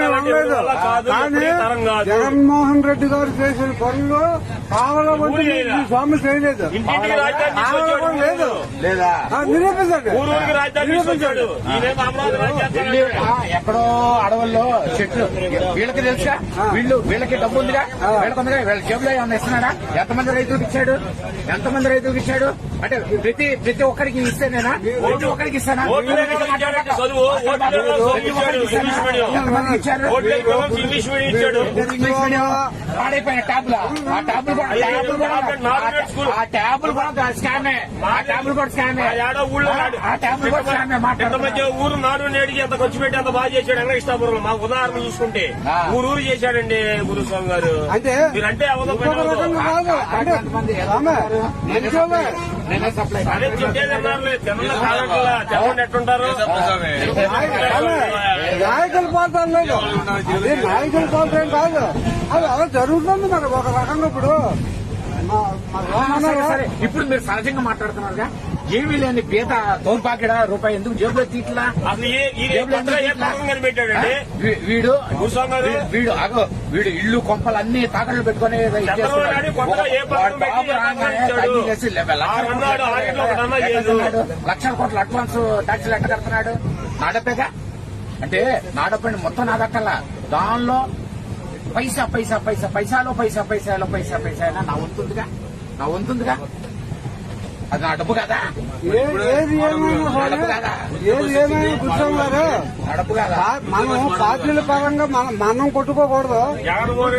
మేము అనలేదు. కానీ జగన్మోహన్ రెడ్డి గారు చేసిన పనులు పావలా వంటి స్వామి చేయలేదు. లేదు లేదా నిరూపించండి. ఎక్కడో అడవుల్లో చెట్లు వీళ్ళకి తెలుసా, వీళ్ళకి డబ్బు ఉందిగా, వీళ్ళకుందిగా, వీళ్ళ జేబులో ఏమన్నా ఇస్తున్నాడా? ఎంతమంది రైతులకు ఇచ్చాడు? ఎంతమంది రైతులకు ఇచ్చాడు? అంటే ప్రతి ఒక్కరికి ఇస్తేనేనా? ప్రతి ఒక్కరికి ఇస్తానా? ఎంతమందికి ఇచ్చారు? ఇంగ్లీష్ మీడియం పాడైపోయిన ట్యాబ్లు, ఆ ట్యాబ్లు కూడా స్కామే, ఆ ట్యాబ్లు కూడా స్కామే, ఆ ట్యాబ్లు కూడా స్కామే. ఊరు నాడు నేడికి ఎంత ఖర్చు పెట్టి అంత బాగా చేశాడు వెంకటేశ్వరపురంలో. మాకు ఉదాహరణ చూసుకుంటే ఊరు చేశాడండి గురుస్వామి గారు. అంటే మీరంటే ఎట్టుంటారు నాయకుల పాత్ర లేదు, అదే నాయకుల పాత్ర ఏం కాదు. అది అలా జరుగుతుంది మరి ఒక రకంగా. ఇప్పుడు మీరు సహజంగా మాట్లాడుతున్నారుగా, ఏమీ లేని పేద దౌర్భాగ్యడ రూపాయి ఎందుకు జేబులో తీట్లా? వీడు వీడు ఇల్లు కొంపలు అన్ని తాకట్లు పెట్టుకుని లక్షల కోట్ల అడ్వాన్స్ ట్యాక్సీలు ఎట్ట కడుతున్నాడు? నాడపేగా అంటే నాడపండి మొత్తం నాదక్కల్లా, దానిలో పైసా పైసా పైసా పైసాలో పైసా పైసాలో పైసా పైసా అయినా నా వంతుందిగా. అది నా డబ్బు కదా, ఏది ఏమైనా కూర్చోన్నారు. మనం పార్టీల పరంగా మనం కొట్టుకోకూడదు. జగన్మోహన్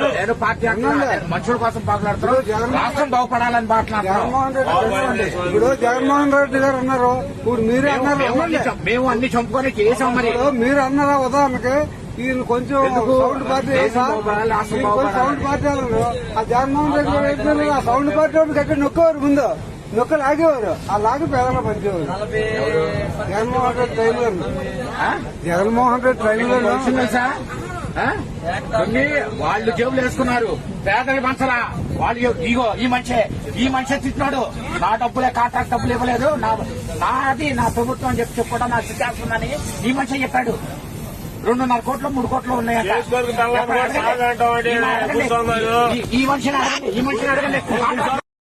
రెడ్డి పార్టీ మనుషుల కోసం మాట్లాడుతున్నారు, రాష్ట్రం బాగుపడాలని మాట్లాడుతున్నారు. జగన్మోహన్ రెడ్డి ఇప్పుడు జగన్మోహన్ రెడ్డి గారు అన్నారు, ఇప్పుడు మీరే అన్నారు, మేము అన్ని చంపుకొని చేసాం. మరి మీరు అన్నారా ఉదాహరణకి ఈయన కొంచెం సౌండ్ పార్టీ సౌండ్ పార్టీ అన్నారు. ఆ జగన్మోహన్ రెడ్డి గారు ఆ సౌండ్ పార్టీ వాళ్ళకి ఎక్కడ నొక్కేవారు, ముందు నొక్క లాగేవారు, ఆ లాగి పేదల పంచేవారు. జగన్మోహన్ రెడ్డి ట్రైన్లో వాళ్ళు జేబులు వేసుకున్నారు, పేదలు పంచరా. వాళ్ళు ఇగో ఈ మనిషి తిట్టినాడు, నా డబ్బులే కాంట్రాక్ట్ డబ్బులు ఇవ్వలేదు, నాది నా ప్రభుత్వం అని చెప్పి చెప్పడం నా సిద్ధాంతుందని ఈ మనిషి చెప్పాడు. 2.5 కోట్లు 3 కోట్లు ఉన్నాయంట. ఈ మనిషిని అడగండి.